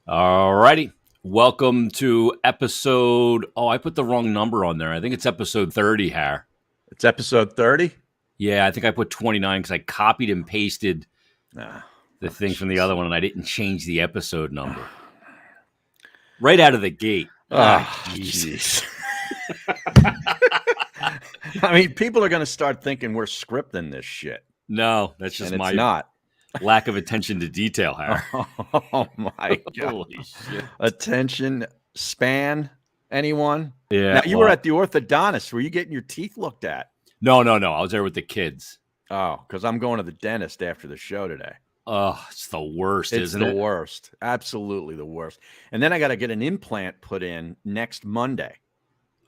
All righty. Welcome to episode. Oh, I put the wrong number on there. I think it's episode 30, Har. It's episode 30? Yeah, I think I put 29 because I copied and pasted the thing from the other one, and I didn't change the episode number. Right out of the gate. Jeez. I mean, people are going to start thinking we're scripting this shit. No, that's just and my it's not. lack of attention to detail, Har. Oh, my God. Holy shit. Attention span, anyone? Yeah. Now, you were at the orthodontist. Were you getting your teeth looked at? No. I was there with the kids. Oh, because I'm going to the dentist after the show today. Oh, it's the worst, isn't It's it? the worst. Absolutely the worst. And then I got to get an implant put in next Monday.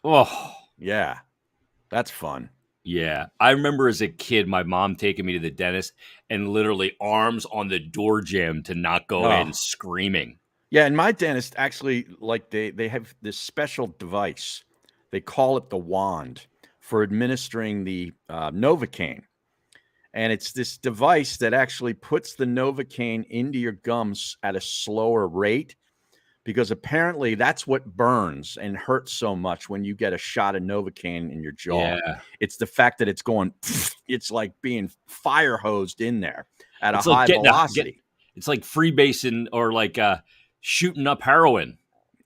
Oh, Yeah. That's fun. yeah. I remember as a kid, my mom taking me to the dentist and literally arms on the door jamb to not go in screaming. Yeah, and my dentist actually, like, they have this special device. They call it the wand for administering the Novocaine. And it's this device that actually puts the Novocaine into your gums at a slower rate, because apparently that's what burns and hurts so much when you get a shot of Novocaine in your jaw. Yeah. It's the fact that it's going, it's like being fire hosed in there at It's a like high velocity. It's like freebasing or like shooting up heroin.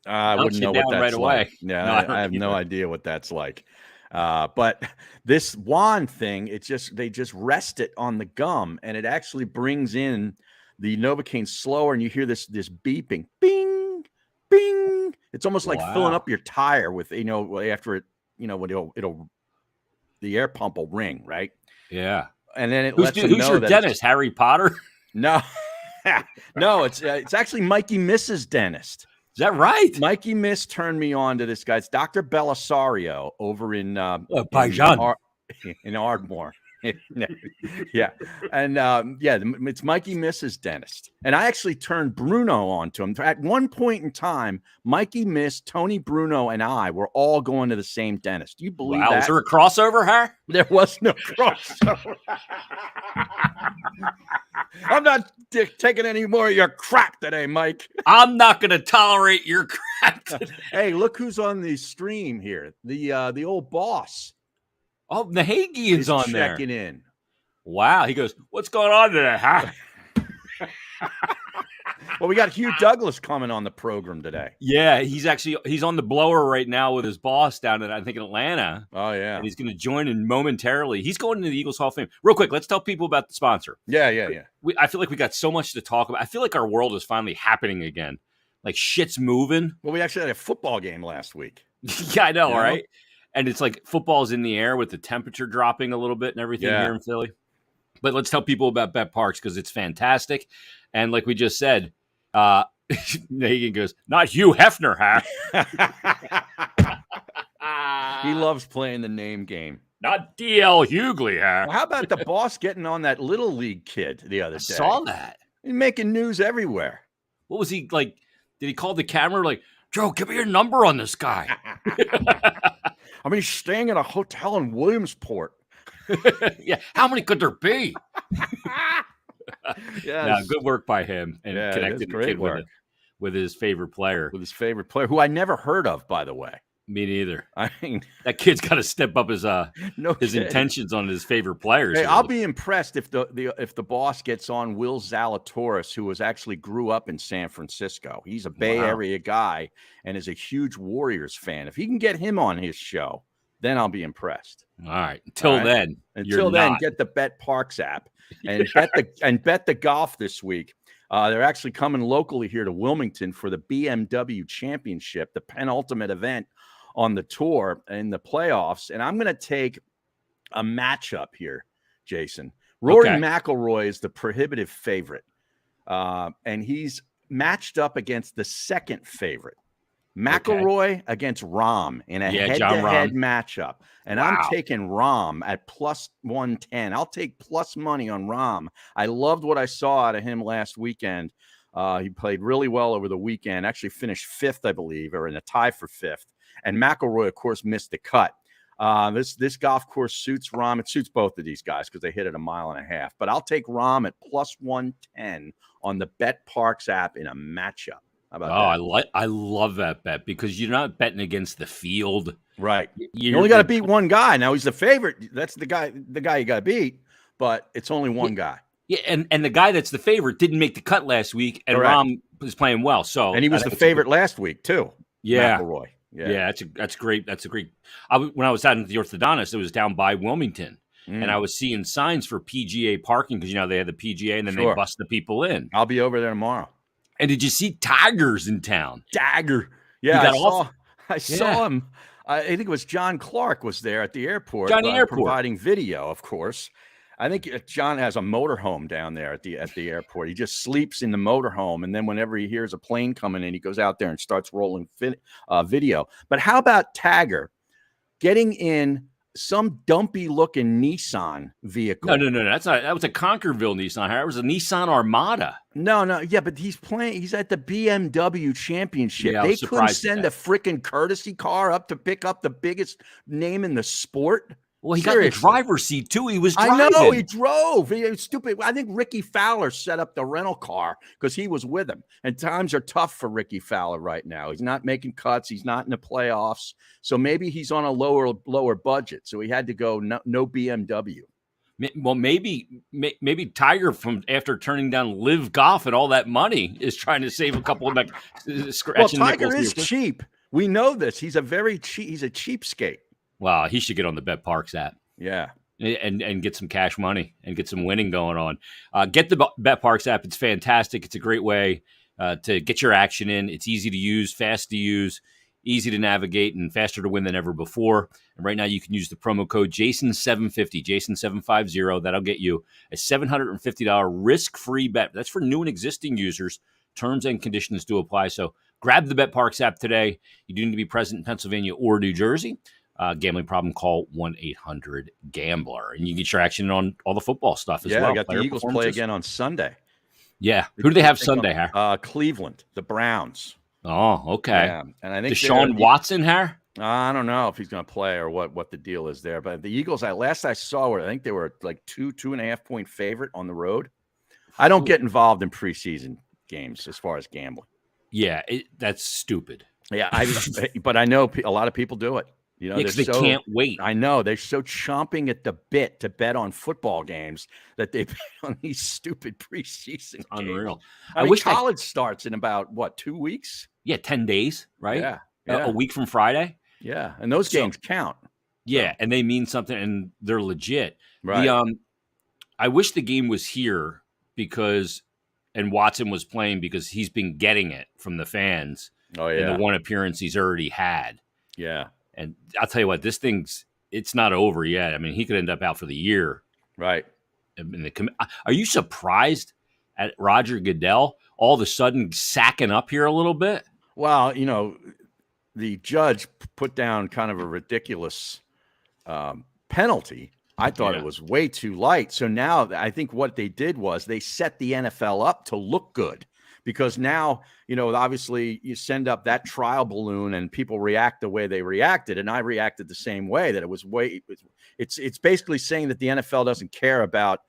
I Knocks wouldn't you know down what that's right away. like. Yeah, No, I don't I have no either. idea what that's like. But this wand thing, they just rest it on the gum, and it actually brings in the Novocaine slower, and you hear this beeping, bing, bing. It's almost like filling Wow. up your tire with, after it, when it'll the air pump will ring, right? Yeah. And then it Who's lets them your know that dentist? Harry Potter? no, no, it's actually Mikey Miss's dentist. Is that right? Mikey Miss turned me on to this guy. It's Dr. Belisario over in Paijan. in Ardmore. Yeah. And it's Mikey Miss's dentist. And I actually turned Bruno on to him. At one point in time, Mikey Miss, Tony Bruno, and I were all going to the same dentist. Do you believe Wow. that? Was there a crossover, Har? There was no crossover. I'm not taking any more of your crap today, Mike. I'm not going to tolerate your crap today. Hey, look who's on the stream here. The old boss. Oh, Nahagian's on there. Checking in. Wow. He goes, what's going on today, Har? Well, we got Hugh Douglas coming on the program today. Yeah, he's on the blower right now with his boss down in, I think, in Atlanta. Oh, yeah. And he's going to join in momentarily. He's going into the Eagles Hall of Fame. Real quick, let's tell people about the sponsor. Yeah. I feel like we got so much to talk about. I feel like our world is finally happening again. Like shit's moving. Well, we actually had a football game last week. Yeah, I know, You know? right? And it's like football's in the air with the temperature dropping a little bit and everything here in Philly. But let's tell people about Bet Parks because it's fantastic. And like we just said, Nagan goes, not Hugh Hefner, Har. He loves playing the name game. Not D.L. Hughley, Har. Well, how about the boss getting on that little league kid the other I day? saw that. He's making news everywhere. What was he like? Did he call the camera like, Joe, give me your number on this guy? I mean, he's staying at a hotel in Williamsport. Yeah. How many could there be? Yeah, No, good work by him and Yeah, it is connecting the great kid work. with his favorite player. with his favorite player, who I never heard of, by the way. Me neither. I mean, That kid's got to step up his no kidding. intentions on his favorite players. Hey, here. I'll be impressed if the boss gets on Will Zalatoris, who actually grew up in San Francisco. He's a Bay Wow. Area guy and is a huge Warriors fan. If he can get him on his show, then I'll be impressed. All right. Until All right. then, Until you're then, not. get the Bet Parks app and bet the golf this week. They're actually coming locally here to Wilmington for the BMW Championship, the penultimate event on the tour in the playoffs. And I'm going to take a matchup here, Jason. Rory McIlroy is the prohibitive favorite, and he's matched up against the second favorite. McIlroy against Rahm in a head-to-head matchup. And I'm taking Rahm at plus 110. I'll take plus money on Rahm. I loved what I saw out of him last weekend. He played really well over the weekend, actually finished fifth, I believe, or in a tie for fifth. And McIlroy, of course, missed the cut. This golf course suits Rahm. It suits both of these guys because they hit it 1.5 miles. But I'll take Rahm at plus 110 on the Bet Parks app in a matchup. How about that? I love that bet because you're not betting against the field. Right. You only got to beat one guy. Now he's the favorite. That's the guy you got to beat, but it's only one guy. Yeah, and the guy that's the favorite didn't make the cut last week, and Correct. Rom was playing well. So and he was the favorite last week too. Yeah. McElroy. Yeah, that's great. That's a great. When I was out at the orthodontist, it was down by Wilmington, and I was seeing signs for PGA parking because they had the PGA, and then they bust the people in. I'll be over there tomorrow. And did you see Tigers in town? Tiger. Yeah, I saw him. I think it was John Clark was there at the airport. Providing video, of course. I think John has a motorhome down there at the airport. He just sleeps in the motorhome, and then whenever he hears a plane coming in, he goes out there and starts rolling video. But how about Tiger getting in some dumpy-looking Nissan vehicle? No. That's not. That was a Conquerville Nissan. It was a Nissan Armada. No. Yeah, but he's at the BMW Championship. They couldn't send a freaking courtesy car up to pick up the biggest name in the sport. Well, he got in the driver's seat, too. He was driving. I know, he drove. He was stupid. I think Ricky Fowler set up the rental car because he was with him. And times are tough for Ricky Fowler right now. He's not making cuts. He's not in the playoffs. So maybe he's on a lower budget. So he had to go no BMW. Well, maybe Tiger, from after turning down Live Golf and all that money, is trying to save a couple of scratching. Well, Tiger is cheap. We know this. He's a cheapskate. Wow, he should get on the Bet Parks app. Yeah. And get some cash money and get some winning going on. Get the Bet Parks app. It's fantastic. It's a great way to get your action in. It's easy to use, fast to use, easy to navigate, and faster to win than ever before. And right now you can use the promo code Jason750, Jason750. That'll get you a $750 risk-free bet. That's for new and existing users. Terms and conditions do apply. So grab the Bet Parks app today. You do need to be present in Pennsylvania or New Jersey. Gambling problem, call 1-800-GAMBLER. And you get your action on all the football stuff as well. Yeah, I got the Eagles play again on Sunday. Yeah. Who do they have Sunday, Har? Cleveland, the Browns. Oh, okay. Yeah. And I think Deshaun Watson, Har? I don't know if he's going to play or what the deal is there. But the Eagles, last I saw, I think they were like 2.5 point favorite on the road. I don't get involved in preseason games as far as gambling. Yeah, that's stupid. Yeah, but I know a lot of people do it. Because they can't wait. I know. They're so chomping at the bit to bet on football games that they bet on these stupid preseason games. Unreal. I wish college starts in about, 2 weeks? Yeah, 10 days, right? Yeah. A week from Friday. Yeah, and those games count. Yeah, and they mean something, and they're legit. Right. I wish the game was here and Watson was playing because he's been getting it from the fans. Oh, yeah. In the one appearance he's already had. Yeah. And I'll tell you what, it's not over yet. I mean, he could end up out for the year. Right. Are you surprised at Roger Goodell all of a sudden sacking up here a little bit? Well, the judge put down kind of a ridiculous penalty. I thought it was way too light. So now I think what they did was they set the NFL up to look good. Because now, obviously you send up that trial balloon and people react the way they reacted. And I reacted the same way, that it was it's basically saying that the NFL doesn't care about,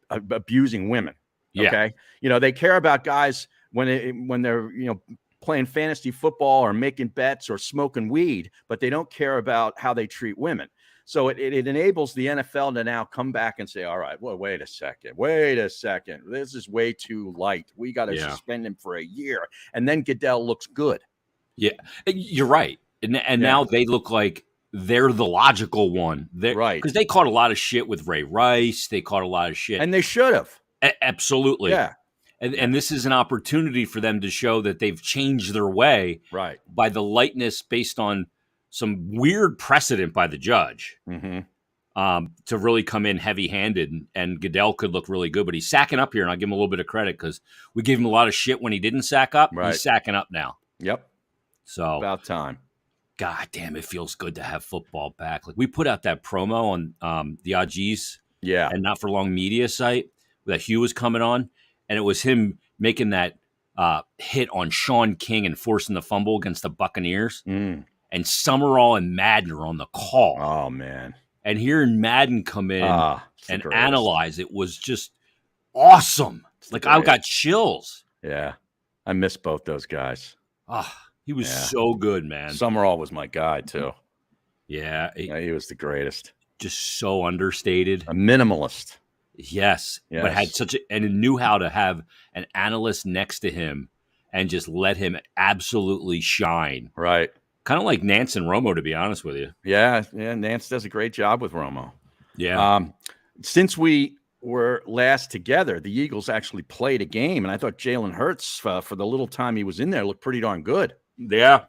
abusing women. Okay. They care about guys when they're, playing fantasy football or making bets or smoking weed, but they don't care about how they treat women. So it enables the NFL to now come back and say, all right, well, wait a second. This is way too light. We got to suspend him for a year. And then Goodell looks good. Yeah, you're right. And now they look like they're the logical one. Right. Because they caught a lot of shit with Ray Rice. They caught a lot of shit. And they should have. Absolutely. Yeah. And this is an opportunity for them to show that they've changed their way by the lightness based on some weird precedent by the judge to really come in heavy-handed, and Goodell could look really good. But he's sacking up here, and I'll give him a little bit of credit because we gave him a lot of shit when he didn't sack up. He's sacking up now. Yep. So about time. God damn, it feels good to have football back. Like we put out that promo on the OGs and Not For Long media site that Hugh was coming on, and it was him making that hit on Sean King and forcing the fumble against the Buccaneers. And Summerall and Madden are on the call. Oh, man. And hearing Madden come in and analyze it was just awesome. Like, I got chills. Yeah. I miss both those guys. He was so good, man. Summerall was my guy too. Yeah, he was the greatest. Just so understated. A minimalist. Yes, but had and knew how to have an analyst next to him and just let him absolutely shine. Right. Kind of like Nance and Romo, to be honest with you. Yeah. Nance does a great job with Romo. Yeah. Since we were last together, the Eagles actually played a game, and I thought Jalen Hurts, for the little time he was in there, looked pretty darn good. Yeah,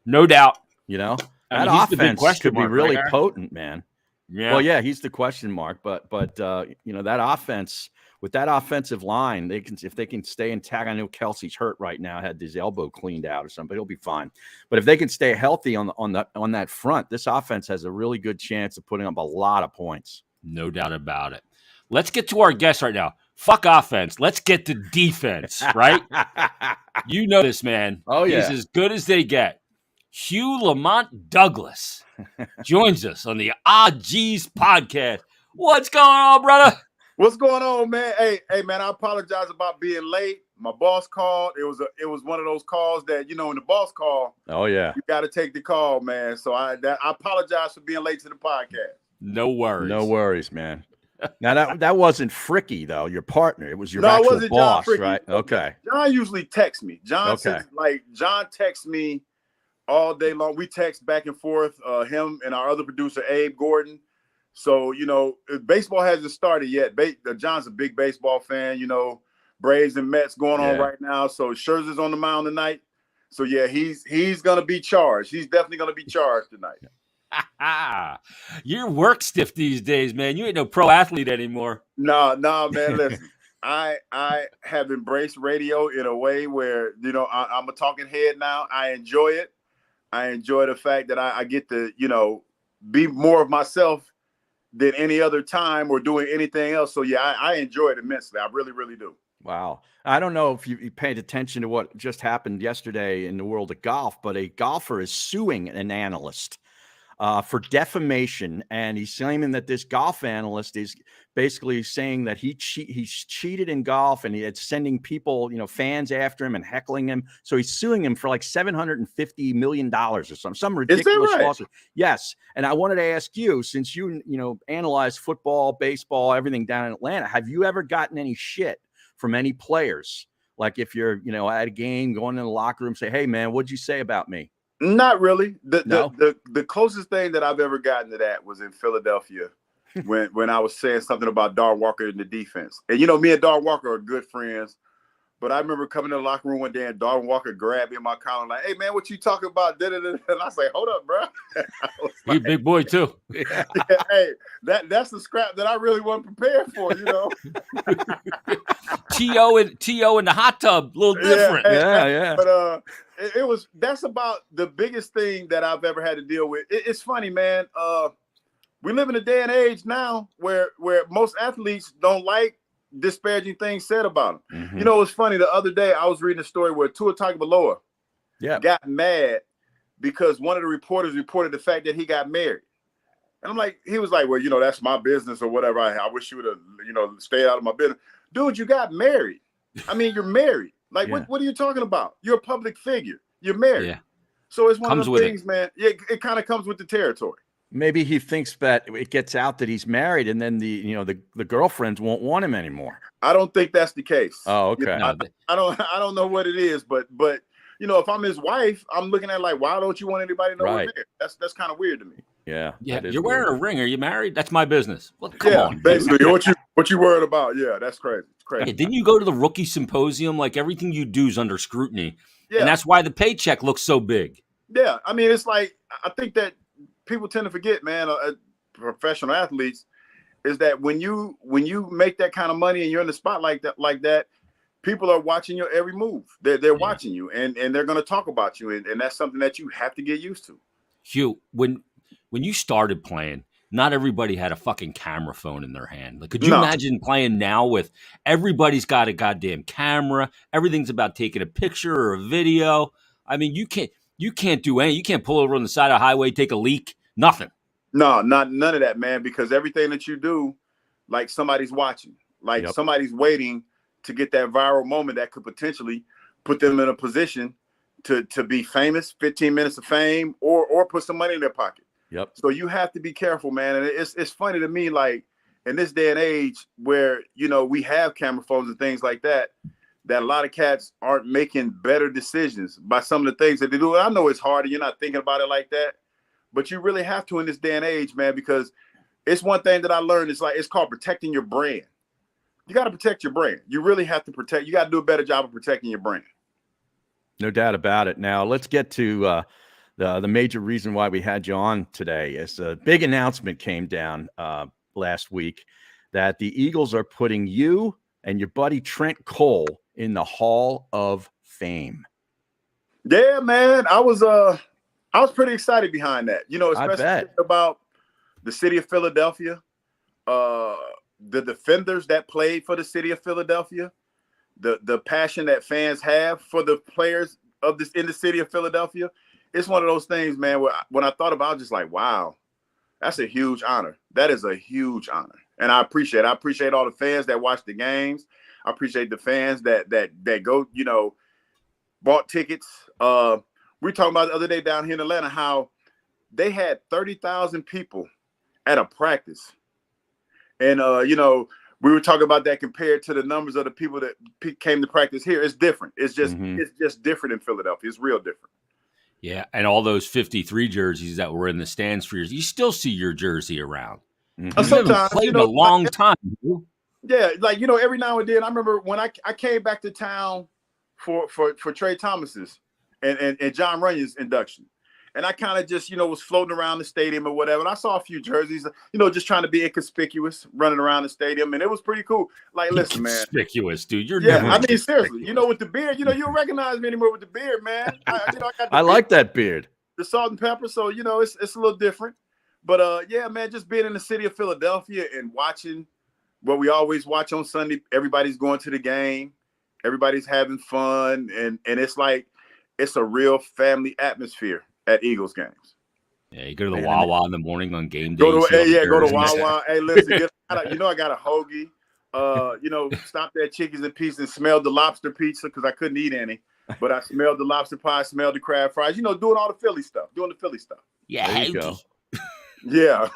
no doubt. That offense could be really potent, man. Yeah. Well, yeah, he's the question mark, but that offense with that offensive line, if they can stay intact. I know Kelsey's hurt right now, had his elbow cleaned out or something, but he'll be fine. But if they can stay healthy on that front, this offense has a really good chance of putting up a lot of points. No doubt about it. Let's get to our guest right now. Fuck offense. Let's get to defense, right? You know this, man. Oh, yeah. He's as good as they get. Hugh Douglas joins us on the G's podcast. What's going on, brother? What's going on, man? Hey, man, I apologize about being late. My boss called. It was one of those calls that, in the boss call. Oh, yeah. You got to take the call, man. So I apologize for being late to the podcast. No worries. No worries, man. Now that wasn't Fricky though, your partner. It was your actual boss, right? Okay. John usually texts me. John texts me all day long. We text back and forth, him and our other producer, Abe Gordon. So, baseball hasn't started yet. John's a big baseball fan, Braves and Mets going on right now. So Scherzer's on the mound tonight. So yeah, he's gonna be charged. He's definitely gonna be charged tonight. You're work stiff these days, man. You ain't no pro athlete anymore. No, man. Listen, I have embraced radio in a way where I'm a talking head now. I enjoy it. I enjoy the fact that I get to be more of myself than any other time or doing anything else. So yeah, I enjoy it immensely. I really, really do. Wow. I don't know if you paid attention to what just happened yesterday in the world of golf, but a golfer is suing an analyst for defamation, and he's claiming that this golf analyst is basically saying that he's cheated in golf, and it's sending people, fans after him and heckling him. So he's suing him for like $750 million or some ridiculous lawsuit. Yes, and I wanted to ask you, since you analyze football, baseball, everything down in Atlanta, have you ever gotten any shit from any players? Like if you're at a game, going in the locker room, say, "Hey man, what'd you say about me?" Not really. The closest thing that I've ever gotten to that was in Philadelphia when I was saying something about Darwin Walker in the defense. And me and Darwin Walker are good friends. But I remember coming to the locker room one day and Darwin Walker grabbed me in my collar like, "Hey man, what you talking about?" And I was like, "Hold up, bro." He's a big boy too. Yeah, hey, that's the scrap that I really wasn't prepared for, T.O. in the hot tub, a little different. Yeah. But that's about the biggest thing that I've ever had to deal with. It's funny, man. We live in a day and age now where most athletes don't like disparaging things said about them. Mm-hmm. It's funny. The other day I was reading a story where Tua Tagovailoa got mad because one of the reporters reported the fact that he got married. And he was like, "Well, that's my business or whatever. I wish you would have, stayed out of my business." Dude, you got married. I mean, you're married. What are you talking about? You're a public figure. You're married. Yeah. So it's one of those things, man. Yeah, it kind of comes with the territory. Maybe he thinks that it gets out that he's married, and then the girlfriends won't want him anymore. I don't think that's the case. Oh, okay. I don't know what it is, but if I'm his wife, I'm looking at why don't you want anybody to know we're married? That's kind of weird to me. Yeah. You're wearing a ring. Are you married? That's my business. Well, come on. Basically, what you worried about? Yeah, that's crazy. It's crazy. Yeah, didn't you go to the rookie symposium? Like everything you do is under scrutiny. Yeah. And that's why the paycheck looks so big. Yeah. I mean, it's I think that people tend to forget, man, professional athletes, is that when you make that kind of money and you're in the spotlight like that, people are watching your every move. They're watching you and they're going to talk about you. And that's something that you have to get used to. Hugh, when you started playing, not everybody had a fucking camera phone in their hand. Could you imagine playing now with everybody's got a goddamn camera? Everything's about taking a picture or a video. I mean, you can't do anything. You can't pull over on the side of the highway, take a leak. Nothing. No, none of that, man. Because everything that you do, somebody's watching, somebody's waiting to get that viral moment that could potentially put them in a position to be famous, 15 minutes of fame, or put some money in their pocket. Yep. So you have to be careful, man. And it's funny to me, like in this day and age where, you know, we have camera phones and things like that, that a lot of cats aren't making better decisions by some of the things that they do. I know it's hard and you're not thinking about it like that, but you really have to in this day and age, man, because it's one thing that I learned. It's called protecting your brand. You got to protect your brand. You really have to protect. You got to do a better job of protecting your brand. No doubt about it. Now let's get to the major reason why we had you on today. Is a big announcement came down last week that the Eagles are putting you and your buddy Trent Cole in the Hall of Fame. Yeah, man. I was pretty excited behind that. You know, especially about the city of Philadelphia, the defenders that played for the city of Philadelphia, the passion that fans have for the players of this in the city of Philadelphia. It's one of those things, man, where when I thought about it, I was just like, wow, that's a huge honor. That is a huge honor. And I appreciate all the fans that watch the games. I appreciate the fans that go, you know, bought tickets. We were talking about the other day down here in Atlanta how they had 30,000 people at a practice. And, you know, we were talking about that compared to the numbers of the people that came to practice here. It's different. It's just different in Philadelphia. It's real different. Yeah, and all those 53 jerseys that were in the stands for years, you still see your jersey around. Mm-hmm. Sometimes, played in a long time. Yeah, like, you know, every now and then, I remember when I came back to town for Trey Thomas's and John Runyon's induction. And I kind of just, you know, was floating around the stadium or whatever. And I saw a few jerseys, you know, just trying to be inconspicuous, running around the stadium. And it was pretty cool. Like, listen, man. Conspicuous, dude. You're never I mean, seriously, you know, with the beard, you know, you don't recognize me anymore with the beard, man. I like that beard. The salt and pepper. So, you know, it's a little different. But, yeah, man, just being in the city of Philadelphia and watching what we always watch on Sunday. Everybody's going to the game. Everybody's having fun. And it's like it's a real family atmosphere at Eagles games. Yeah, you go to the Wawa in the morning on game day. Go to Wawa. Hey, listen, you know I got a hoagie. You know, stopped at Chickies and Peas and smelled the lobster pizza because I couldn't eat any. But I smelled the lobster pie, smelled the crab fries. You know, doing all the Philly stuff. Yeah, there you go. Yeah.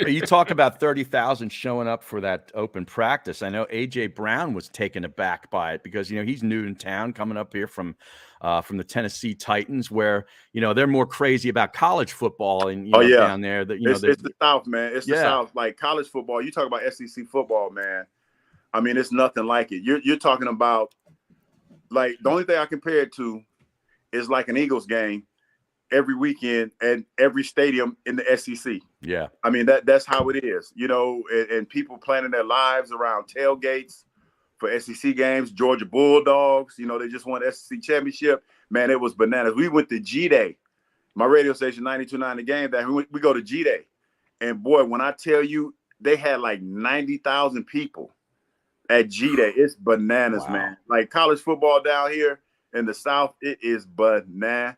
You talk about 30,000 showing up for that open practice. I know A.J. Brown was taken aback by it because, you know, he's new in town coming up here from the Tennessee Titans where, you know, they're more crazy about college football and, you know, down there. That, you know, it's the South, man. It's the South. Like college football, you talk about SEC football, man. I mean, it's nothing like it. You're talking about, like, the only thing I compare it to is like an Eagles game every weekend and every stadium in the SEC. Yeah. I mean, that's how it is, you know, and people planning their lives around tailgates for SEC games, Georgia Bulldogs, you know, they just won the SEC championship. Man, it was bananas. We went to G-Day, my radio station, 92.9 The Game, that we go to G-Day. And boy, when I tell you, they had like 90,000 people at G-Day. It's bananas, wow. Man. Like college football down here in the South, it is bananas.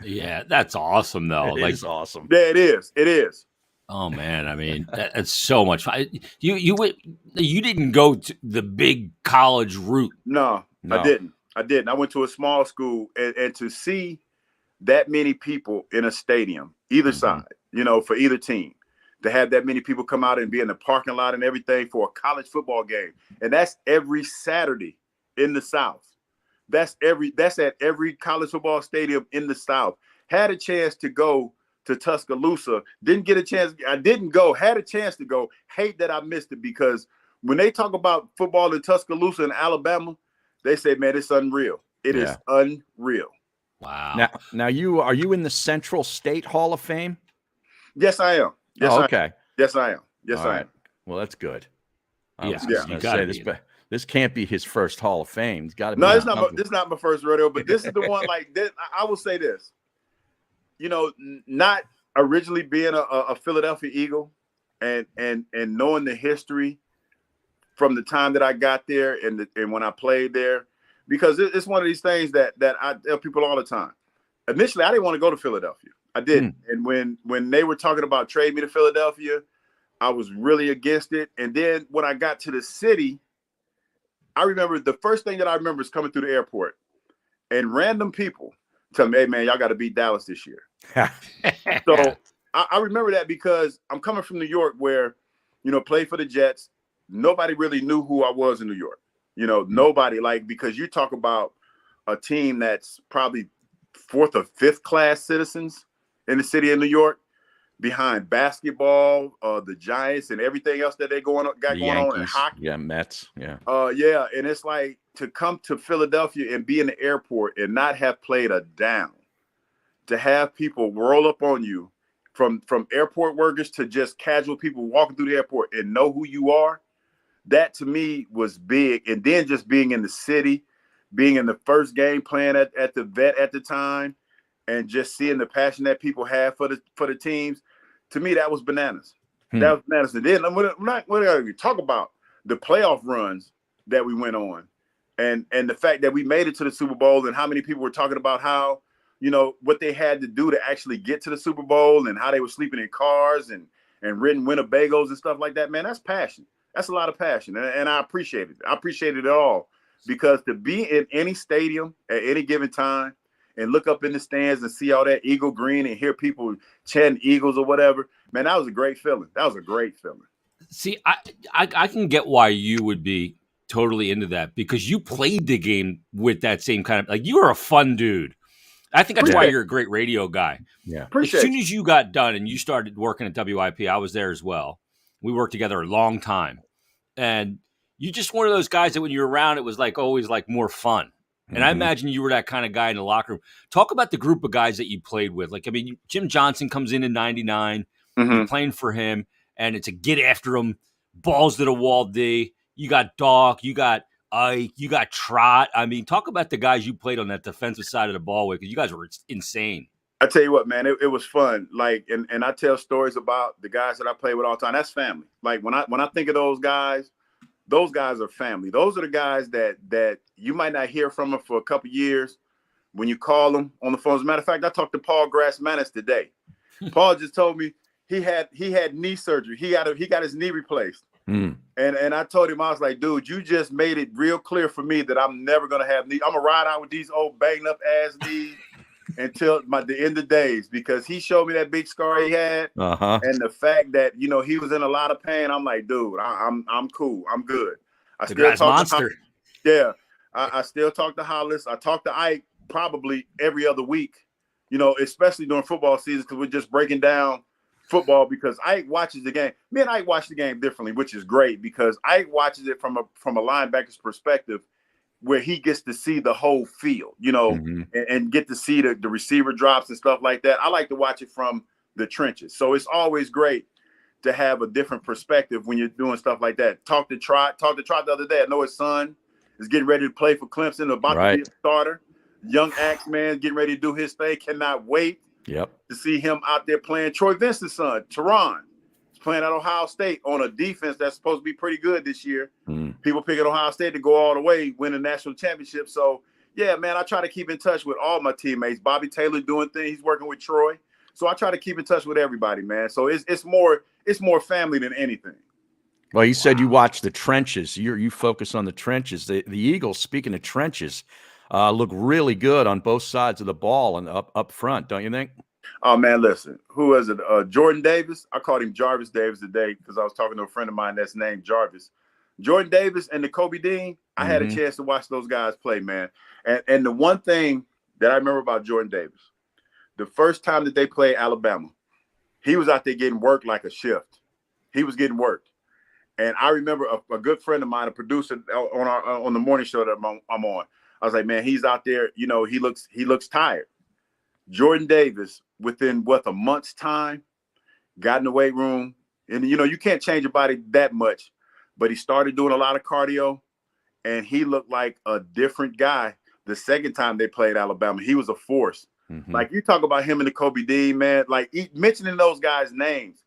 Yeah, that's awesome though. It is awesome. Yeah, it is. Oh man, I mean that's so much fun. You didn't go to the big college route. No. I didn't. I went to a small school, and to see that many people in a stadium, either side, you know, for either team, to have that many people come out and be in the parking lot and everything for a college football game, and that's every Saturday in the South. That's at every college football stadium in the South. Had a chance to go to Tuscaloosa. Didn't get a chance. I didn't go. Had a chance to go. Hate that I missed it because when they talk about football in Tuscaloosa and Alabama, they say, man, it's unreal. It is unreal. Wow. Now are you in the Central State Hall of Fame? Yes, I am. Yes, okay. Yes, I am. Yes, All I right. am. Well, that's good. You got to say this can't be his first Hall of Fame. It's got to be. No, this is not my first rodeo, but this is the one. Like this, I will say this. You know, not originally being a Philadelphia Eagle, and knowing the history from the time that I got there and when I played there, because it's one of these things that I tell people all the time. Initially, I didn't want to go to Philadelphia. I didn't, and when they were talking about trade me to Philadelphia, I was really against it. And then when I got to the city, I remember the first thing that I remember is coming through the airport and random people tell me, hey, man, y'all got to beat Dallas this year. So I remember that because I'm coming from New York where, played for the Jets. Nobody really knew who I was in New York. Nobody, because you talk about a team that's probably 4th or 5th class citizens in the city of New York, behind basketball, the Giants, and everything else that going on in hockey. Yeah, Mets. Yeah. Yeah, and it's like to come to Philadelphia and be in the airport and not have played a down, to have people roll up on you from airport workers to just casual people walking through the airport and know who you are. That to me was big. And then just being in the city, being in the first game playing at the Vet at the time, and just seeing the passion that people have for the teams, to me, that was bananas. That was bananas. And then we're not going to talk about the playoff runs that we went on, and the fact that we made it to the Super Bowl, and how many people were talking about how, what they had to do to actually get to the Super Bowl, and how they were sleeping in cars and renting Winnebagos and stuff like that. Man, that's passion. That's a lot of passion, and I appreciate it. I appreciate it all, because to be in any stadium at any given time and look up in the stands and see all that Eagle green and hear people chanting Eagles or whatever, man, that was a great feeling. That was a great feeling. See, I can get why you would be totally into that, because you played the game with that same kind of, you were a fun dude. I think that's why you're a great radio guy. Yeah. As soon as you got done and you started working at WIP, I was there as well. We worked together a long time. And you just one of those guys that when you're around, it was always more fun. And I imagine you were that kind of guy in the locker room. Talk about the group of guys that you played with. Jim Johnson comes in 99. You're playing for him, and it's a get after him, balls to the wall D. You got Doc, you got Ike, you got Trot. I mean, talk about the guys you played on that defensive side of the ball with, because you guys were insane. I tell you what, man, it was fun. And I tell stories about the guys that I play with all the time. That's family. When I think of those guys are family. Those are the guys that you might not hear from them for a couple years when you call them on the phone. As a matter of fact, I talked to Paul Grassmanis today. Paul just told me he had knee surgery. He got his knee replaced. And I told him, I was like, dude, you just made it real clear for me that I'm never gonna have knee. I'm gonna ride out with these old banged up ass knees until the end of days, because he showed me that big scar he had, and the fact that he was in a lot of pain. I'm like, dude, I'm cool, I'm good. I still talk monster. I still talk to Hollis. I talk to Ike probably every other week, especially during football season, because we're just breaking down football, because Ike watches the game. Me and Ike watch the game differently, which is great, because Ike watches it from a linebacker's perspective, where he gets to see the whole field, and get to see the receiver drops and stuff like that. I like to watch it from the trenches. So it's always great to have a different perspective when you're doing stuff like that. Talk to Trot the other day. I know his son is getting ready to play for Clemson, about to be a starter. Young Axeman getting ready to do his thing. Cannot wait to see him out there playing. Troy Vincent's son, Teron, playing at Ohio State on a defense that's supposed to be pretty good this year. People picking Ohio State to go all the way, win a national championship. So, yeah, man, I try to keep in touch with all my teammates. Bobby Taylor doing things. He's working with Troy. So I try to keep in touch with everybody, man. So it's more family than anything. Well, you said you watch the trenches. You focus on the trenches. The Eagles, speaking of trenches, look really good on both sides of the ball and up front, don't you think? Oh, man, listen. Who is it? Jordan Davis. I called him Jarvis Davis today because I was talking to a friend of mine that's named Jarvis. Jordan Davis and the Kobe Dean, I had a chance to watch those guys play, man. And the one thing that I remember about Jordan Davis, the first time that they played Alabama, he was out there getting worked like a shift. He was getting worked. And I remember a good friend of mine, a producer on the morning show that I'm on. I was like, man, he's out there. He looks tired. Jordan Davis, within a month's time, got in the weight room, and you can't change your body that much, but he started doing a lot of cardio, and he looked like a different guy. The second time they played Alabama, he was a force. Like, you talk about him and the Kobe Dean, man. Like, mentioning those guys' names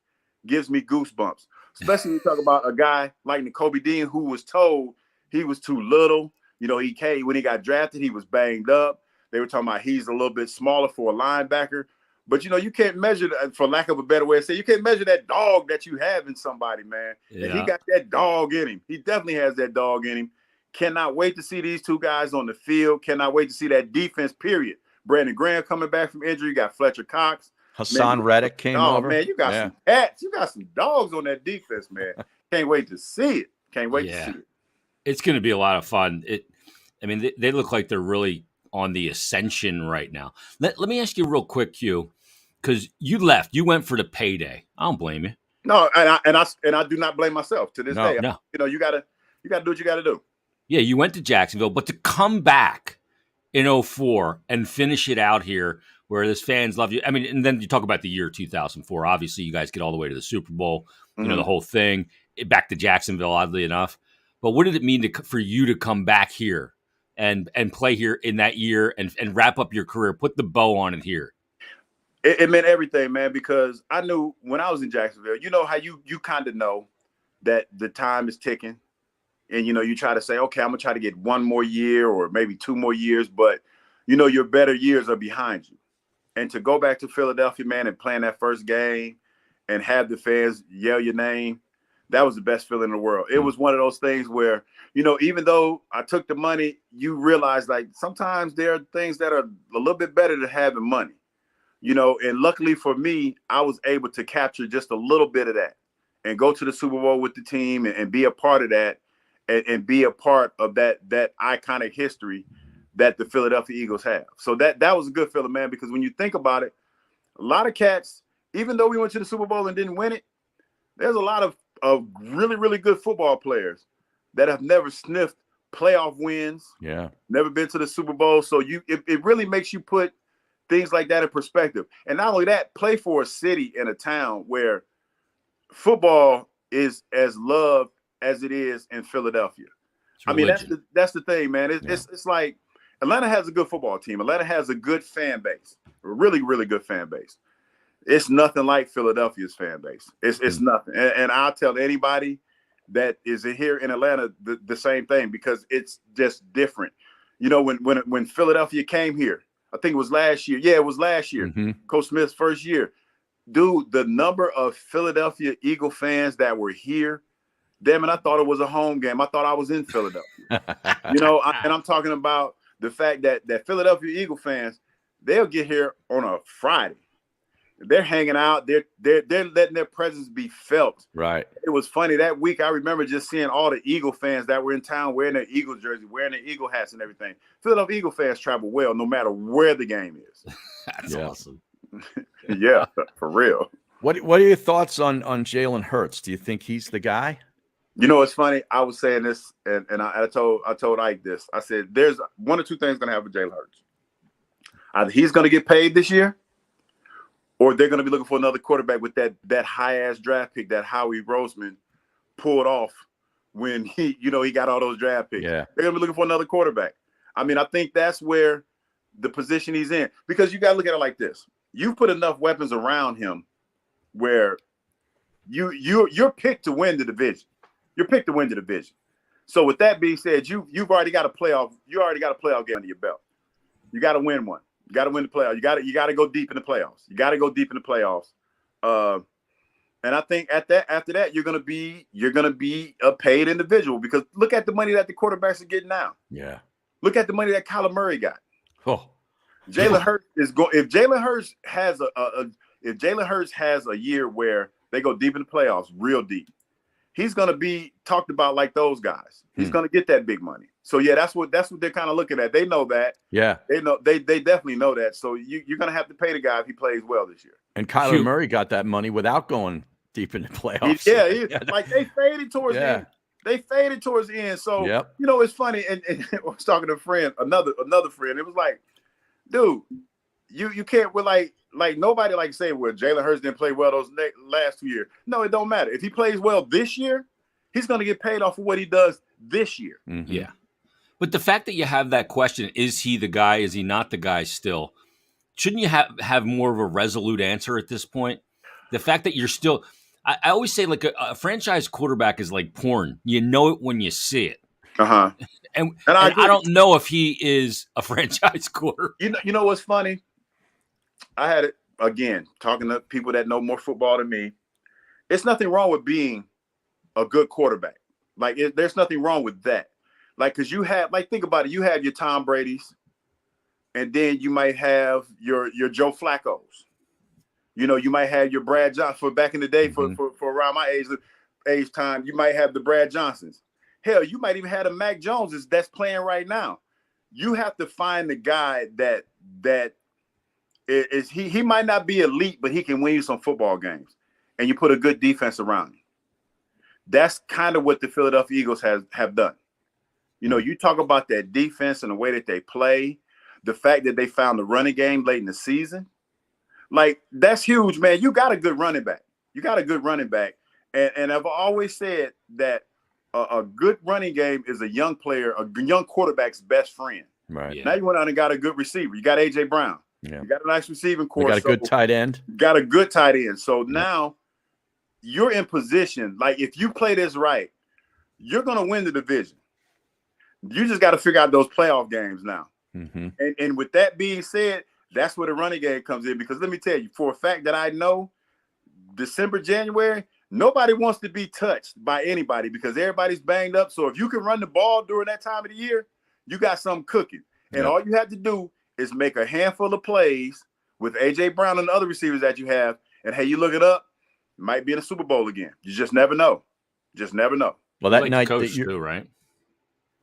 gives me goosebumps. Especially when you talk about a guy like the Kobe Dean, who was told he was too little. When he got drafted, he was banged up. They were talking about he's a little bit smaller for a linebacker. But, you can't measure, for lack of a better way to say, you can't measure that dog that you have in somebody, man. Yeah. And he got that dog in him. He definitely has that dog in him. Cannot wait to see these two guys on the field. Cannot wait to see that defense, period. Brandon Graham coming back from injury. You got Fletcher Cox. Hassan Reddick came over. Oh, man, you got some cats. You got some dogs on that defense, man. Can't wait to see it. Can't wait to see it. It's going to be a lot of fun. They look like they're really on the ascension right now. Let me ask you real quick, Hugh, because you left. You went for the payday. I don't blame you. No, and I do not blame myself to this day. No. You gotta do what you gotta do. Yeah, you went to Jacksonville, but to come back in 2004 and finish it out here where this fans love you. I mean, and then you talk about the year 2004. Obviously, you guys get all the way to the Super Bowl, the whole thing, back to Jacksonville, oddly enough. But what did it mean for you to come back here and play here in that year and wrap up your career, put the bow on it here? It meant everything, man, because I knew when I was in Jacksonville, you know how you kind of know that the time is ticking. And, you try to say, okay, I'm going to try to get one more year or maybe 2 more years. But, your better years are behind you. And to go back to Philadelphia, man, and playing that first game and have the fans yell your name, that was the best feeling in the world. It was one of those things where, even though I took the money, you realize, like, sometimes there are things that are a little bit better than having money. And luckily for me, I was able to capture just a little bit of that and go to the Super Bowl with the team and be a part of that. And be a part of that iconic history that the Philadelphia Eagles have. So that was a good feeling, man, because when you think about it, a lot of cats, even though we went to the Super Bowl and didn't win it, there's a lot of really, really good football players that have never sniffed playoff wins, never been to the Super Bowl. So it really makes you put things like that in perspective. And not only that, play for a city and a town where football is as loved as it is in Philadelphia. I mean, that's the thing, man. It's like Atlanta has a good football team. Atlanta has a good fan base, a really, really good fan base. It's nothing like Philadelphia's fan base. It's nothing. And I'll tell anybody that is here in Atlanta the same thing, because it's just different. When Philadelphia came here, I think it was last year. Yeah, it was last year. Coach Smith's first year. Dude, the number of Philadelphia Eagle fans that were here, damn it, I thought it was a home game. I thought I was in Philadelphia. And I'm talking about the fact that Philadelphia Eagle fans, they'll get here on a Friday. They're hanging out. They're letting their presence be felt. Right. It was funny that week. I remember just seeing all the Eagle fans that were in town wearing their Eagle jersey, wearing their Eagle hats and everything. Philadelphia Eagle fans travel well, no matter where the game is. That's awesome. Yeah, for real. What are your thoughts on Jalen Hurts? Do you think he's the guy? It's funny. I was saying this, and I told Ike this. I said, there's one or two things going to happen with Jalen Hurts. Either he's going to get paid this year, or they're going to be looking for another quarterback with that high-ass draft pick that Howie Roseman pulled off when he got all those draft picks. Yeah. They're going to be looking for another quarterback. I mean, I think that's where the position he's in, because you got to look at it like this. You've put enough weapons around him where you're picked to win the division. You're picked to win the division. So with that being said, you've already got a playoff. You already got a playoff game under your belt. You got to win one. You got to win the playoffs. You got to go deep in the playoffs. You got to go deep in the playoffs. And I think after that, you're gonna be a paid individual, because look at the money that the quarterbacks are getting now. Yeah. Look at the money that Kyler Murray got. Oh. Jalen Hurts is going. If Jalen Hurts has a year where they go deep in the playoffs, real deep, he's going to be talked about like those guys. He's going to get that big money. So yeah, that's what they're kind of looking at. They know that. Yeah, they definitely know that. So you're going to have to pay the guy if he plays well this year. And Kyler Murray got that money without going deep in the playoffs. Like they faded towards the end. They faded towards the end. So it's funny. And I was talking to a friend, another friend. It was like, dude, you can't. We're like nobody like say, well, Jalen Hurts didn't play well those last 2 years. No, it don't matter. If he plays well this year, he's going to get paid off of what he does this year. Mm-hmm. Yeah. But the fact that you have that question, is he the guy? Is he not the guy still? Shouldn't you have more of a resolute answer at this point? The fact that you're still – I always say like a franchise quarterback is like porn. You know it when you see it. Uh-huh. And I don't know if he is a franchise quarterback. You know what's funny? I had it, again, talking to people that know more football than me. It's nothing wrong with being a good quarterback. Like, there's nothing wrong with that. Like, because you have, like, think about it. You have your Tom Brady's, and then you might have your Joe Flacco's. You know, you might have your Brad Johnson for back in the day for around my age time. You might have the Brad Johnsons. Hell, you might even have the Mac Joneses that's playing right now. You have to find the guy that is he might not be elite, but he can win you some football games, and you put a good defense around him. That's kind of what the Philadelphia Eagles have done. You know, you talk about that defense and the way that they play, the fact that they found the running game late in the season. Like, that's huge, man. You got a good running back. And I've always said that a good running game is a young player, a young quarterback's best friend. Right. Yeah. Now you went out and got a good receiver. You got A.J. Brown. Yeah. You got a nice receiving core. You got a good tight end. Got a good tight end. So now you're in position. Like, if you play this right, you're going to win the division. You just got to figure out those playoff games now. Mm-hmm. And with that being said, that's where the running game comes in. Because let me tell you, for a fact that I know, December, January, nobody wants to be touched by anybody because everybody's banged up. So if you can run the ball during that time of the year, you got something cooking. And all you have to do is make a handful of plays with A.J. Brown and the other receivers that you have. And, hey, you look it up, you might be in a Super Bowl again. You just never know. Well, that night coach too, right?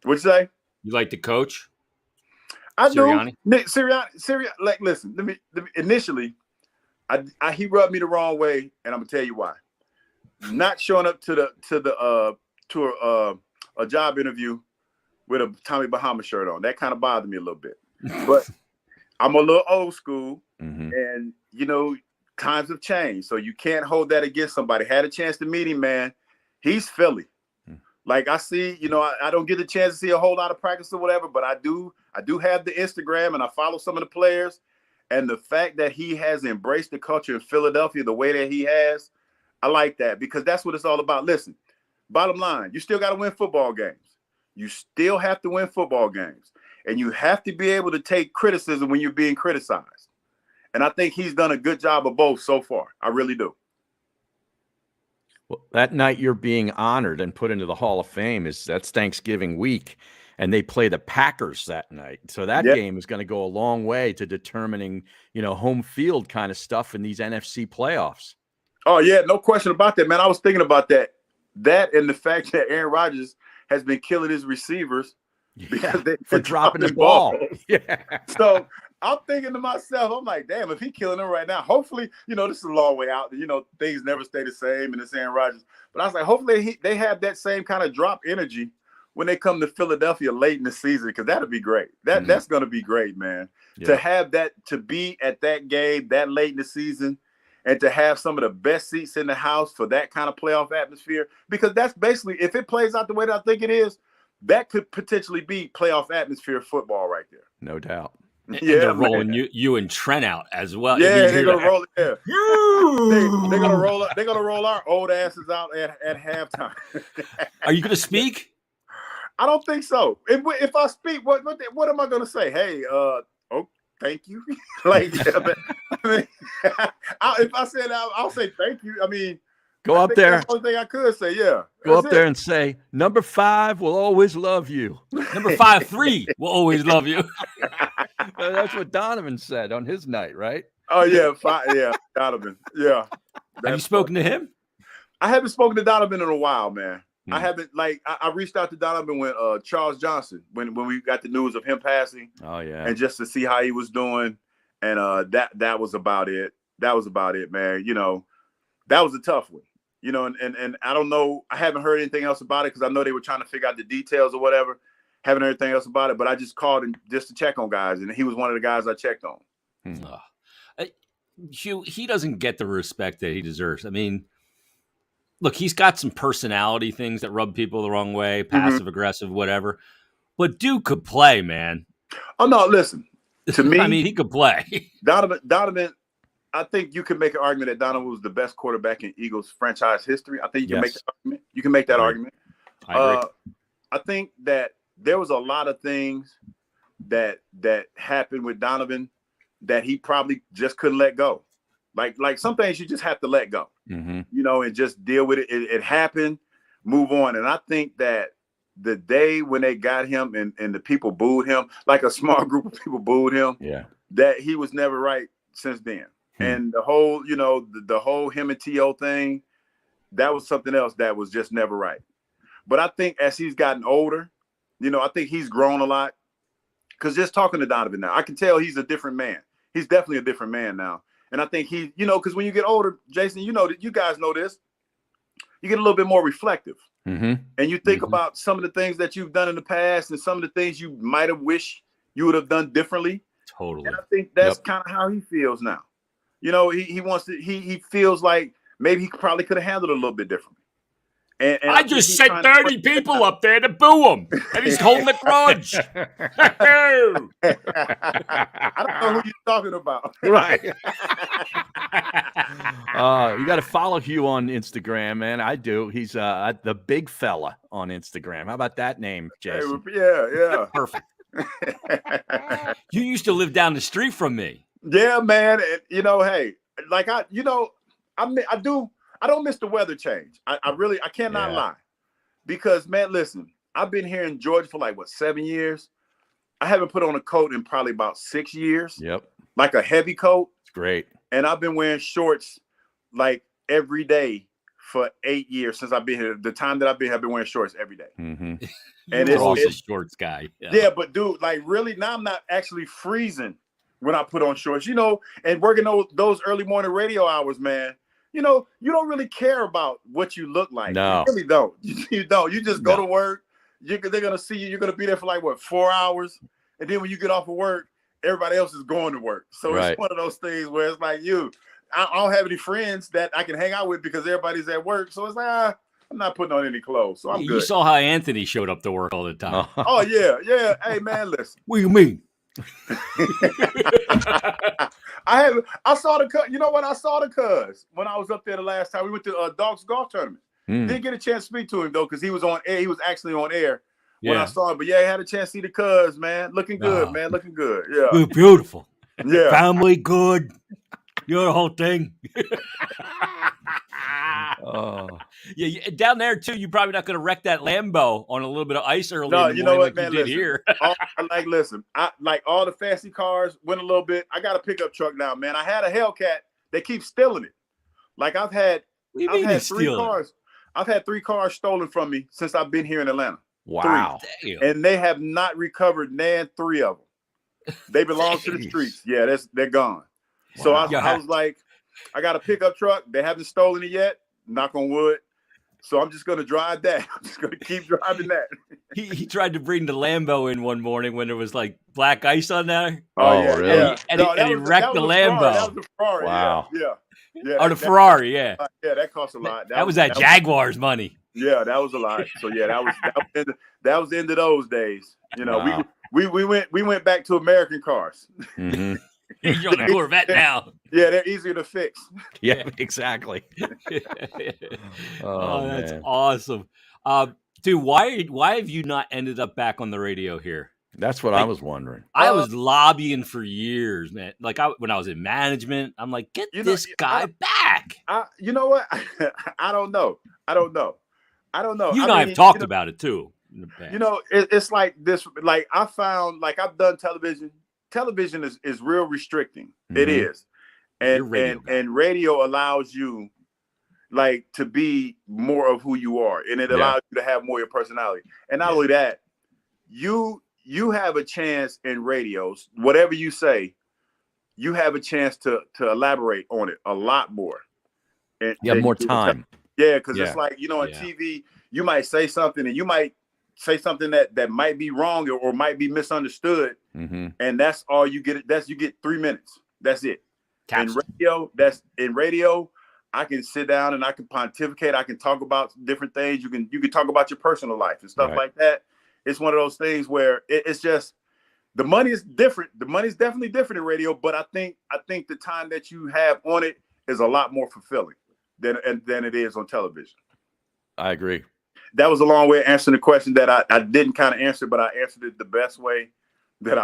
What'd you say? You like to coach? I Sirianni? Do. Sirianni, like, listen, let me initially, he rubbed me the wrong way, and I'm gonna tell you why. Not showing up to a job interview with a Tommy Bahama shirt on, that kind of bothered me a little bit. But I'm a little old school, and you know, times have changed, so you can't hold that against somebody. Had a chance to meet him, man. He's Philly. Like, I see, you know, I don't get a chance to see a whole lot of practice or whatever, but I do have the Instagram, and I follow some of the players. And the fact that he has embraced the culture in Philadelphia the way that he has, I like that, because that's what it's all about. Listen, bottom line, you still got to win football games. You still have to win football games. And you have to be able to take criticism when you're being criticized. And I think he's done a good job of both so far. I really do. Well, that night you're being honored and put into the Hall of Fame that's Thanksgiving week, and they play the Packers that night. So that game is going to go a long way to determining, you know, home field kind of stuff in these NFC playoffs. Oh yeah, no question about that, man. I was thinking about that and the fact that Aaron Rodgers has been killing his receivers because for dropping the ball. Yeah. So I'm thinking to myself, I'm like, damn, if he's killing them right now, hopefully, you know, this is a long way out. You know, things never stay the same, and it's Aaron Rodgers. But I was like, hopefully they have that same kind of drop energy when they come to Philadelphia late in the season, because that'll be great. That's going to be great, man. Yeah. To have that, to be at that game that late in the season, and to have some of the best seats in the house for that kind of playoff atmosphere, because that's basically, if it plays out the way that I think it is, that could potentially be playoff atmosphere football right there. No doubt. Yeah, they're rolling you and Trent out as well. Yeah, they're gonna roll. Yeah, they're gonna roll. They're gonna roll our old asses out at halftime. Are you gonna speak? I don't think so. If I speak, what am I gonna say? Hey, thank you. Like, I mean, if I said I'll say thank you. I mean, go up there. That's the only thing I could say. Yeah, go up there and say, "Number 5 will always love you." Number 5-3 will always love you. That's what Donovan said on his night, right? Oh yeah, Donovan. Yeah. Have you spoken to him? I haven't spoken to Donovan in a while, man. I haven't. Like, I reached out to Donovan when Charles Johnson, when we got the news of him passing. Oh yeah. And just to see how he was doing, and that was about it. That was about it, man. You know, that was a tough one. You know, and I don't know. I haven't heard anything else about it because I know they were trying to figure out the details or whatever. Haven't heard anything else about it, but I just called him just to check on guys, and he was one of the guys I checked on. Hugh, he doesn't get the respect that he deserves. I mean, look, he's got some personality things that rub people the wrong way, passive aggressive, whatever. But Duke could play, man. Oh no, listen. To me, I mean, he could play. Donovan. I think you can make an argument that Donovan was the best quarterback in Eagles franchise history. I think you can make that argument. You can make that argument. I agree. I think that there was a lot of things that happened with Donovan that he probably just couldn't let go. Like some things you just have to let go, you know, and just deal with it. It happened, move on. And I think that the day when they got him and the people booed him, like a small group of people booed him, that he was never right since then. And the whole, the whole him and T.O. thing, that was something else that was just never right. But I think as he's gotten older, I think he's grown a lot. Because just talking to Donovan now, I can tell he's a different man. He's definitely a different man now. And I think he, because when you get older, Jason, you guys know this, you get a little bit more reflective. And you think about some of the things that you've done in the past and some of the things you might have wished you would have done differently. Totally. And I think that's kind of how he feels now. He wants to, he feels like maybe he probably could have handled it a little bit differently. And I just sent 30 people up there to boo him, and he's holding a grudge. I don't know who you're talking about. Right. You got to follow Hugh on Instagram, man. I do. He's the big fella on Instagram. How about that name, Jason? Yeah. Perfect. You used to live down the street from me. Yeah, man. And, hey, like I don't miss the weather change. I cannot lie. Because, man, listen, I've been here in Georgia for 7 years. I haven't put on a coat in probably about 6 years. Yep. Like a heavy coat. It's great. And I've been wearing shorts every day for 8 years since I've been here. The time that I've been here, I've been wearing shorts every day. And it's also shorts guy. Yeah, but dude, really now I'm not actually freezing when I put on shorts, and working those early morning radio hours, man. You don't really care about what you look like. No. You really don't. You don't. You just go to work. They're going to see you. You're going to be there for 4 hours. And then when you get off of work, everybody else is going to work. So It's one of those things where it's like I don't have any friends that I can hang out with because everybody's at work. So it's like, I'm not putting on any clothes. So I'm good. You saw how Anthony showed up to work all the time. Oh, yeah. Yeah. Hey, man, listen. What do you mean? I saw the cuz. You know what? I saw the cuz when I was up there the last time. We went to Dogs golf tournament. Didn't get a chance to speak to him though, because he was on air. He was actually on air when I saw him. But yeah, I had a chance to see the cuz, man. Looking good, man. Looking good. Yeah. You're beautiful. Yeah. Family good. You're the whole thing. Yeah, down there too. You're probably not going to wreck that Lambo on a little bit of ice early. No, in the you know what, man? Listen, here. Listen. I all the fancy cars went a little bit. I got a pickup truck now, man. I had a Hellcat. They keep stealing it. I've had 3 cars. I've had 3 cars stolen from me since I've been here in Atlanta. Wow. 3. And they have not recovered 3 of them. They belong to the streets. Yeah, they're gone. Wow. So I was like, I got a pickup truck. They haven't stolen it yet. Knock on wood. So I'm just going to drive that. I'm just going to keep driving that. He tried to bring the Lambo in one morning when there was black ice on there. Oh, yeah, really? Yeah. And he wrecked the Lambo. That was a Ferrari. Wow. Yeah. Oh, the Ferrari, yeah. Yeah, that cost a lot. That was Jaguar's money. Yeah, that was a lot. So yeah, that was the end of those days. Wow. We went back to American cars. Mm-hmm. You're on a Corvette now. Yeah, they're easier to fix. Yeah, exactly. Oh, that's awesome. Dude, why have you not ended up back on the radio here? That's what I was wondering. I was lobbying for years, man. When I was in management, I'm like, get this guy back. You know what? I don't know. You and I have talked about it too. In the past. It's like this. I found, I've done television. Television is real restricting. Mm-hmm. It is. And radio allows you to be more of who you are, and it allows you to have more of your personality. And not only that, you have a chance in radios, whatever you say, you have a chance to elaborate on it a lot more. And you have more time. Yeah, because it's on TV, you might say something and you might say something that might be wrong or might be misunderstood. Mm-hmm. And that's all you get. You get 3 minutes. That's it. Capsule. In radio, I can sit down and I can pontificate. I can talk about different things. You can talk about your personal life and stuff like that. It's one of those things where it's just the money is different. The money's definitely different in radio, but I think the time that you have on it is a lot more fulfilling than it is on television. I agree. That was a long way of answering the question that I didn't kind of answer, but I answered it the best way that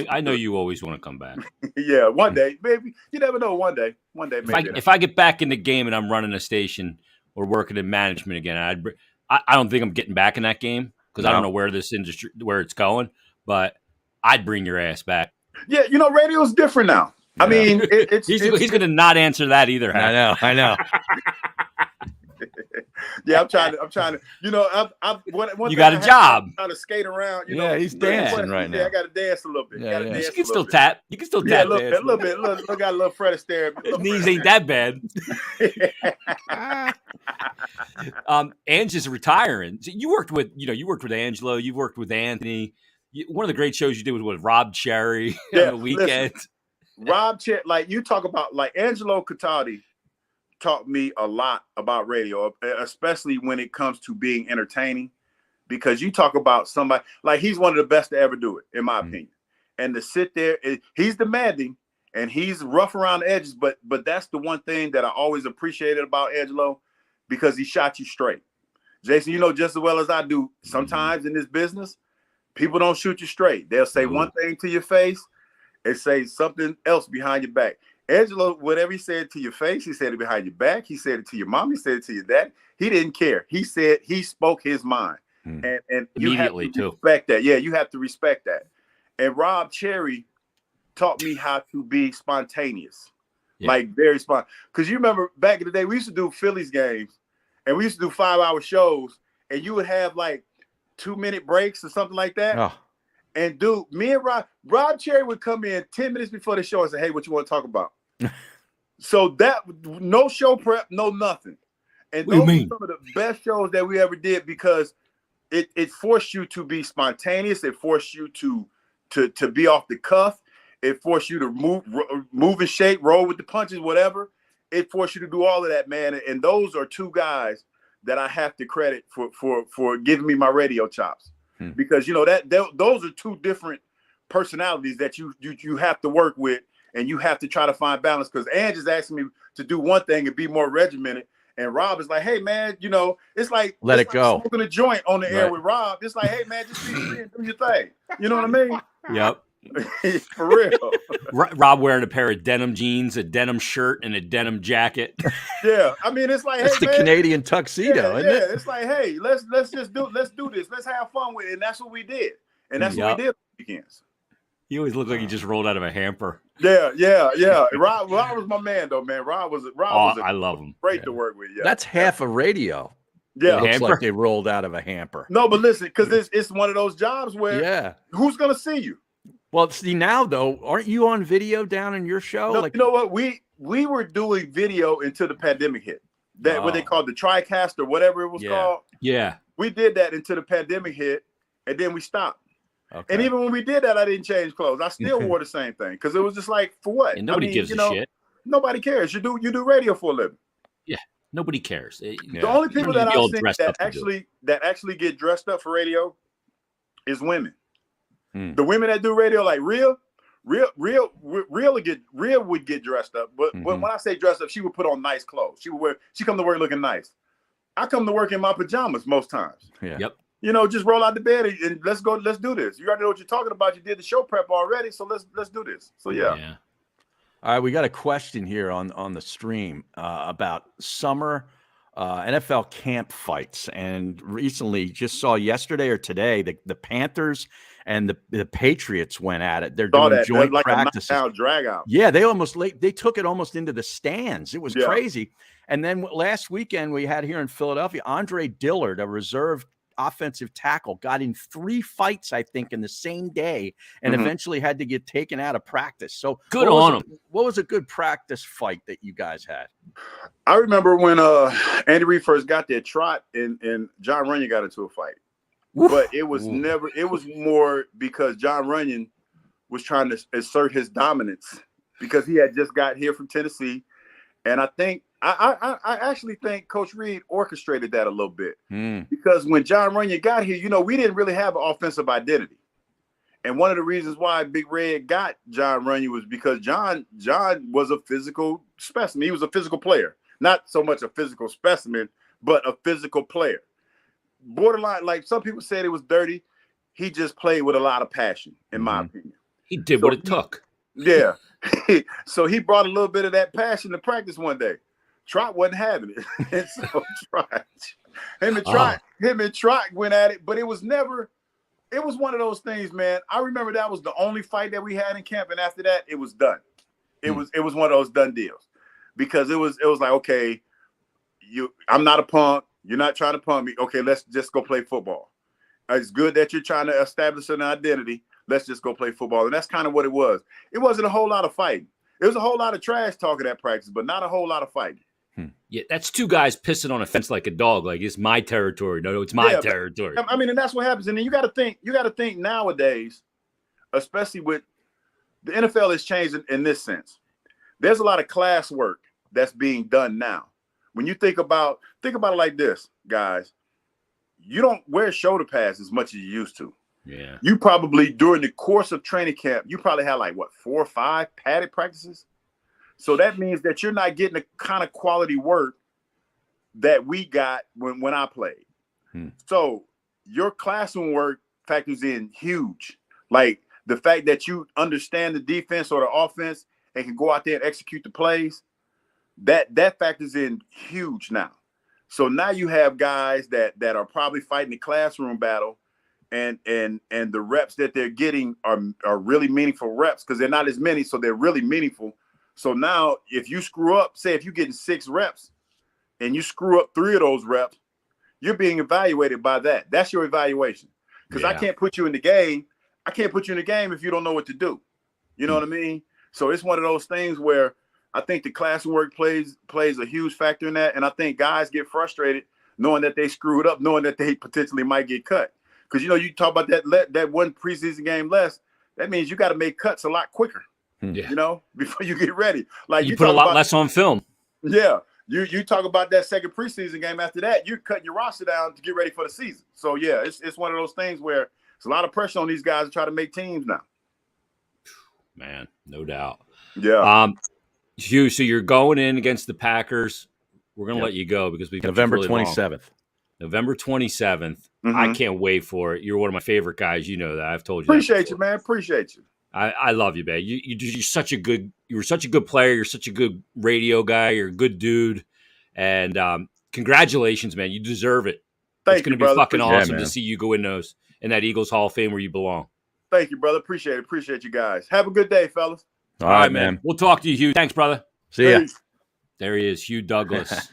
I know you always want to come back. Yeah, one day, maybe. You never know. One day, maybe. If I get back in the game and I'm running a station or working in management again, I don't think I'm getting back in that game. because I don't know where this industry, where it's going, but I'd bring your ass back. Yeah, radio's different now. I mean, he's going to not answer that either. I know. Yeah, I'm trying to. You got a job. I'm trying to skate around. He's dancing right now. I got to dance a little bit. You can still tap. You can still tap. A little bit. Look, got a little Fred Astaire. His knees ain't that bad. Angie's retiring. So you worked with Angelo. You worked with Anthony. One of the great shows you did was with Rob Cherry on the weekend. Listen, Rob Cherry, like you talk about, like Angelo Cataldi taught me a lot about radio, especially when it comes to being entertaining, because you talk about somebody like he's one of the best to ever do it, in my opinion. And to sit there, he's demanding and he's rough around the edges, but that's the one thing that I always appreciated about Angelo, because he shot you straight. Jason, you know just as well as I do, sometimes in this business, people don't shoot you straight. They'll say one thing to your face and say something else behind your back. Angelo, whatever he said to your face, he said it behind your back. He said it to your mom. He said it to your dad. He didn't care. He spoke his mind. And you immediately have to respect that. Yeah, you have to respect that. And Rob Cherry taught me how to be spontaneous, like very spontaneous. Because you remember back in the day, we used to do Phillies games and we used to do 5-hour shows, and you would have like 2-minute breaks or something like that. Oh. And dude, me and Rob Cherry would come in 10 minutes before the show and say, "Hey, what you want to talk about?" So that no show prep, no nothing. And those are some of the best shows that we ever did, because it forced you to be spontaneous. It forced you to be off the cuff. It forced you to move and shake, roll with the punches, whatever. It forced you to do all of that, man. And those are two guys that I have to credit for giving me my radio chops. Because those are two different personalities that you have to work with, and you have to try to find balance. Because Ange is asking me to do one thing and be more regimented, and Rob is like, "Hey man, it's like let it go." Smoking a joint on the air with Rob, it's like, "Hey man, just be free and do your thing." You know what I mean? Yep. For real. Rob wearing a pair of denim jeans, a denim shirt, and a denim jacket. Yeah, I mean, it's like, it's the Canadian tuxedo, isn't it? It's like, hey, let's do this. Let's have fun with it. And that's what we did. And that's what we did on weekends. You always look like you just rolled out of a hamper. Yeah. Rob was my man, though, man. I love him. Great to work with. Yeah, that's half a radio. Yeah, it looks like they rolled out of a hamper. No, but listen, because it's one of those jobs where who's gonna see you? Well, see, now though, aren't you on video down in your show? No, you know what? We were doing video until the pandemic hit. That what they called the TriCast or whatever it was called. Yeah, we did that until the pandemic hit, and then we stopped. Okay. And even when we did that, I didn't change clothes. I still wore the same thing, because it was just like, for what? And nobody gives a shit. Nobody cares. You do radio for a living. Yeah, nobody cares. The only people that I've seen that actually get dressed up for radio is women. The women that do radio, like Real would get dressed up. But when I say dressed up, she would put on nice clothes. She come to work looking nice. I come to work in my pajamas most times. Yeah. Yep. Just roll out the bed and let's go. Let's do this. You already know what you're talking about. You did the show prep already, so let's do this. So yeah. All right, we got a question here on the stream about summer NFL camp fights, and recently, just saw yesterday or today, the Panthers and the Patriots went at it. They're doing joint practices. Like a drag out. Yeah, they took it almost into the stands. It was crazy. And then last weekend we had here in Philadelphia, Andre Dillard, a reserve offensive tackle, got in 3 fights, I think, in the same day, and eventually had to get taken out of practice. So good on him. What was a good practice fight that you guys had? I remember when Andy Reid first got there, Trot and John Runyon got into a fight. But it was more because John Runyon was trying to assert his dominance, because he had just got here from Tennessee. And I think I actually think Coach Reid orchestrated that a little bit, because when John Runyon got here, we didn't really have an offensive identity. And one of the reasons why Big Red got John Runyon was because John was a physical specimen. He was a physical player, not so much a physical specimen, but a physical player. Borderline, like some people said it was dirty. He just played with a lot of passion, in my opinion. He did what it took. Yeah. So he brought a little bit of that passion to practice one day. Trot wasn't having it. And so Him and Trot went at it, but it was never. It was one of those things, man. I remember that was the only fight that we had in camp, and after that, it was done. It was one of those done deals, because it was like, okay, I'm not a punk. You're not trying to punk me. Okay, let's just go play football. It's good that you're trying to establish an identity. Let's just go play football, and that's kind of what it was. It wasn't a whole lot of fighting. It was a whole lot of trash talking at practice, but not a whole lot of fighting. Yeah, that's two guys pissing on a fence like a dog. Like, it's my territory. No, it's my territory. I mean, and that's what happens. And then you got to think nowadays, especially with the NFL is changing in this sense. There's a lot of class work that's being done now. When you think about it like this, guys, you don't wear shoulder pads as much as you used to. Yeah. You probably, during the course of training camp, you probably had like 4 or 5 padded practices. So that means that you're not getting the kind of quality work that we got when I played. So your classroom work factors in huge. Like the fact that you understand the defense or the offense and can go out there and execute the plays, that factors in huge now. So now you have guys that are probably fighting the classroom battle, and the reps that they're getting are really meaningful reps, because they're not as many, so they're really meaningful. So now if you screw up, say if you're getting 6 reps and you screw up 3 of those reps, you're being evaluated by that. That's your evaluation. Because I can't put you in the game. I can't put you in the game if you don't know what to do. You know what I mean? So it's one of those things where I think the classroom work plays a huge factor in that. And I think guys get frustrated knowing that they screwed up, knowing that they potentially might get cut. Because, you talk about that one preseason game less, that means you got to make cuts a lot quicker. Before you get ready. Like you put a lot less on film. Yeah. You talk about that second preseason game. After that, you're cutting your roster down to get ready for the season. So yeah, it's one of those things where it's a lot of pressure on these guys to try to make teams now. Man, no doubt. Yeah. Hugh, so you're going in against the Packers. We're gonna let you go because we November 27th. November 27th. I can't wait for it. You're one of my favorite guys. You know that. I've told you. Appreciate you, man. Appreciate you. I love you, man. You're such a good player. You're such a good radio guy. You're a good dude. And congratulations, man. You deserve it. Thank you, It's going to be fucking awesome to see you go in that Eagles Hall of Fame where you belong. Thank you, brother. Appreciate it. Appreciate you guys. Have a good day, fellas. All right, man. We'll talk to you, Hugh. Thanks, brother. See ya. There he is, Hugh Douglas.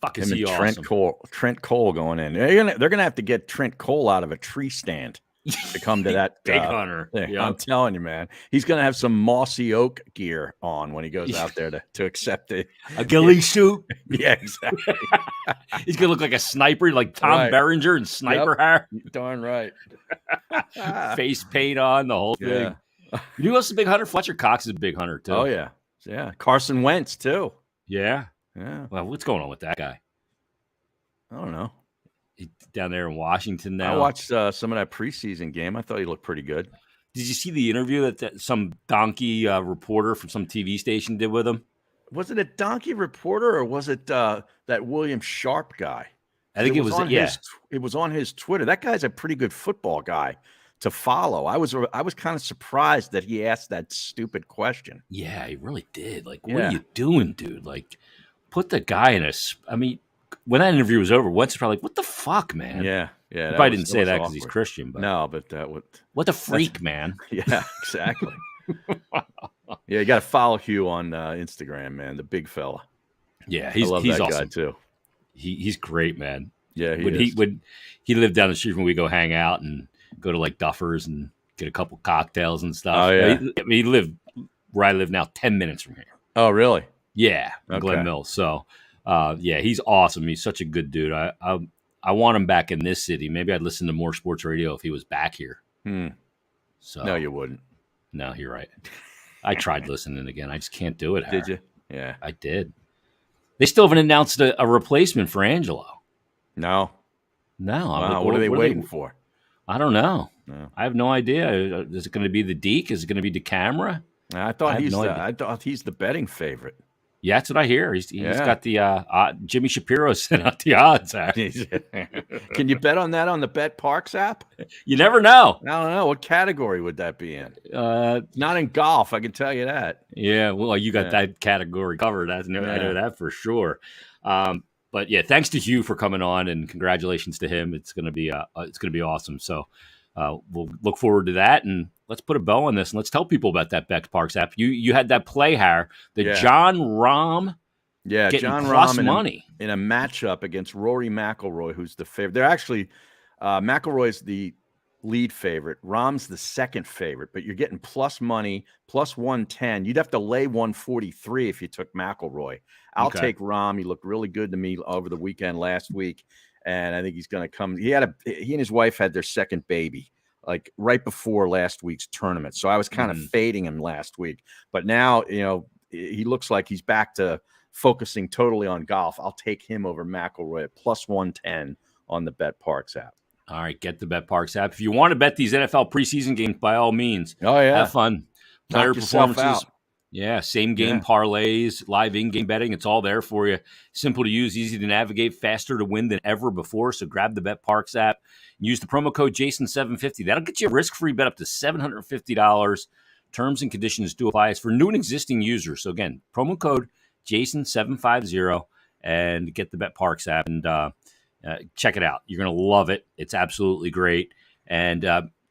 Fucking see awesome. Trent Cole going in. They're gonna have to get Trent Cole out of a tree stand to come to that big hunter. Yeah. I'm telling you, man, he's gonna have some mossy oak gear on when he goes out there to accept it. A ghillie suit. Yeah, exactly. He's gonna look like a sniper, like Tom Berenger and sniper hair. Darn right. Face paint on, the whole thing. You know what's a big hunter? Fletcher Cox is a big hunter too. Oh yeah. Carson Wentz too. Yeah. Yeah. Well, what's going on with that guy? I don't know. He's down there in Washington now. I watched some of that preseason game. I thought he looked pretty good. Did you see the interview that some donkey reporter from some TV station did with him? Was it a donkey reporter or was it that William Sharp guy? I think it was it was on his Twitter. That guy's a pretty good football guy to follow. I was kind of surprised that he asked that stupid question. Yeah, he really did. Like, what are you doing, dude? Like, put the guy in I mean, when that interview was over, Wentz was probably like, what the fuck, man? Yeah. He probably didn't say that because he's Christian. But no, but that would. What the freak, man? Yeah, exactly. Yeah, you got to follow Hugh on Instagram, man. The big fella. Yeah, he's that awesome guy too. He's great, man. Yeah, he lived down the street when we go hang out and go to like Duffers and get a couple cocktails and stuff. Oh yeah, he lived where I live now, 10 minutes from here. Oh really? Yeah, Glen Mills. So, yeah, he's awesome. He's such a good dude. I want him back in this city. Maybe I'd listen to more sports radio if he was back here. So no, you wouldn't. No, you're right. I tried listening again. I just can't do it. Did you? Yeah, I did. They still haven't announced a replacement for Angelo. No. Wow, what are they waiting for? I don't know. No. I have no idea. Is it going to be the Deke? Is it going to be DeCamera? I thought he's the betting favorite. Yeah, that's what I hear. He's got the Jimmy Shapiro sent out the odds. Can you bet on that on the Bet Parks app? You never know. I don't know. What category would that be in? Not in golf, I can tell you that. Yeah, well, you got that category covered. I know that for sure. But yeah, thanks to Hugh for coming on, and congratulations to him. It's gonna be awesome. So we'll look forward to that, and let's put a bow on this, and let's tell people about that BetParks app. You had that play, Har, John Rahm. Yeah, getting John plus Rahm money in a matchup against Rory McIlroy, who's the favorite. They're actually McIlroy's the lead favorite. Rahm's the second favorite, but you're getting plus money, plus 110. You'd have to lay 143 if you took McIlroy. I'll take Rahm. He looked really good to me over the weekend last week, and I think he's going to come. He and his wife had their second baby like right before last week's tournament, so I was kind of fading him last week. But now, he looks like he's back to focusing totally on golf. I'll take him over McIlroy at plus 110 on the BetParks app. All right, get the BetParks app. If you want to bet these NFL preseason games, by all means, have fun. Player performances. Yeah, same game parlays, live in-game betting. It's all there for you. Simple to use, easy to navigate, faster to win than ever before. So grab the BetParks app. Use the promo code Jason750. That'll get you a risk-free bet up to $750. Terms and conditions do apply. It's for new and existing users. So again, promo code Jason750 and get the BetParks app and check it out. You're going to love it. It's absolutely great. And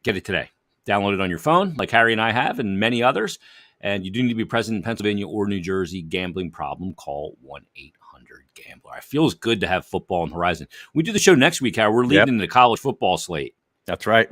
get it today. Download it on your phone like Harry and I have and many others. And you do need to be present in Pennsylvania or New Jersey. Gambling problem, call 1-800-GAMBLER. It feels good to have football on the horizon. We do the show next week, Harry. We're leading into the college football slate. That's right.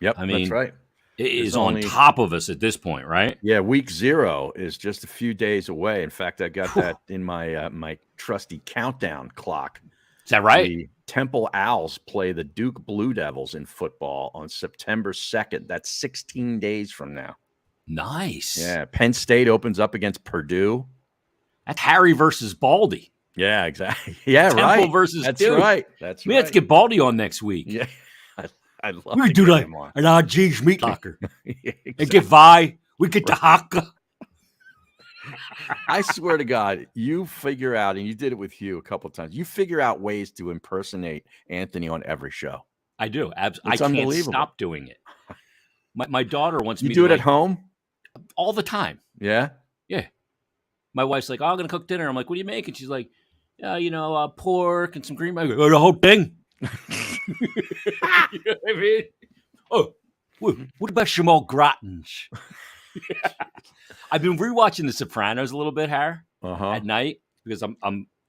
Yep, I mean, that's right. It is on top of us at this point, right? Yeah, week 0 is just a few days away. In fact, I got that in my my trusty countdown clock. Is that right? The Temple Owls play the Duke Blue Devils in football on September 2nd. That's 16 days from now. Nice. Yeah, Penn State opens up against Purdue. That's Harry versus Baldy. Yeah, exactly. Yeah, Temple right. Versus That's Duke. Right. That's we right. have to get Baldy on next week. Yeah, I love. We do that at our G's meat locker. Yeah, exactly. And get Vi. We get the Haka. I swear to God, you figure out, and you did it with Hugh a couple of times. You figure out ways to impersonate Anthony on every show. I do. I can't stop doing it. My daughter wants me to do it at home all the time. Yeah. Yeah. My wife's like, "Oh, I'm gonna cook dinner." I'm like, "What do you make?" And she's like, pork and some green beans." The whole thing. You know what I mean? Oh, what about Jamal Grattan's? I've been rewatching The Sopranos a little bit, Har, at night because I'm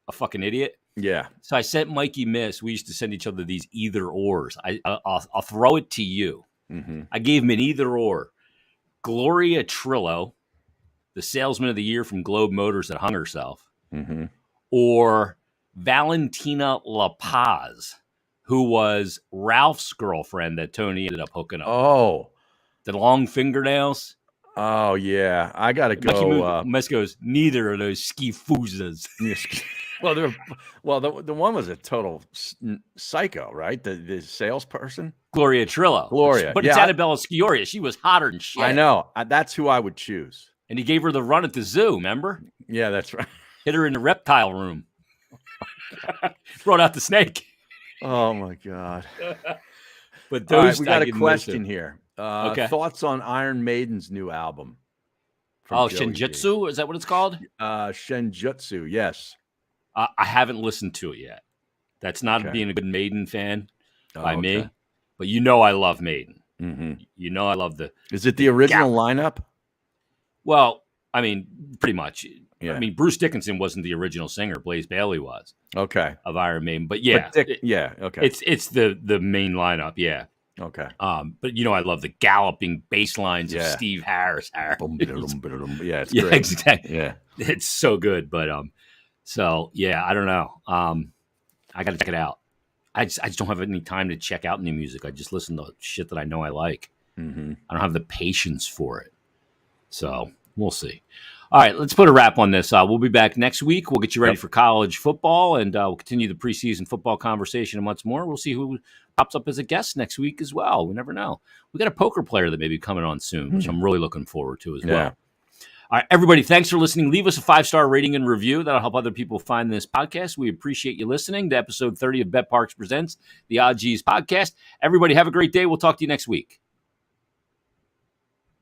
a fucking idiot. Yeah. So I sent Mikey Miss. We used to send each other these either ors. I'll throw it to you. Mm-hmm. I gave him an either or. Gloria Trillo, the salesman of the year from Globe Motors that hung herself, or Valentina La Paz, who was Ralph's girlfriend that Tony ended up hooking up. Oh, the long fingernails. Oh yeah, I gotta go. Miss goes, neither of those skifuzas. The one was a total psycho, right? The salesperson, Gloria Trillo. But it's Annabella Sciorra. She was hotter than shit. I know. That's who I would choose. And he gave her the run at the zoo. Remember? Yeah, that's right. Hit her in the reptile room. Brought out the snake. Oh my God. But those we got a question here. Thoughts on Iron Maiden's new album? Shenjutsu? Is that what it's called? Shenjutsu, yes. I haven't listened to it yet. That's not being a good Maiden fan by me. But I love Maiden. Mm-hmm. I love Is it the original lineup? Well, I mean, pretty much. Yeah. I mean, Bruce Dickinson wasn't the original singer. Blaze Bayley was. Okay. Of Iron Maiden. But yeah. Okay. It's the main lineup, yeah. Okay. But I love the galloping bass lines of Steve Harris. Yeah, it's great. Yeah, exactly. Yeah. It's so good. But I don't know. I got to check it out. I just don't have any time to check out new music. I just listen to shit that I know I like. Mm-hmm. I don't have the patience for it. So we'll see. All right, let's put a wrap on this. We'll be back next week. We'll get you ready for college football, and we'll continue the preseason football conversation and much more. We'll see who pops up as a guest next week as well. We never know. We got a poker player that may be coming on soon, which I'm really looking forward to as well. All right, everybody, thanks for listening. Leave us a 5-star rating and review. That'll help other people find this podcast. We appreciate you listening to episode 30 of BetParks Presents, the Odd G's podcast. Everybody, have a great day. We'll talk to you next week.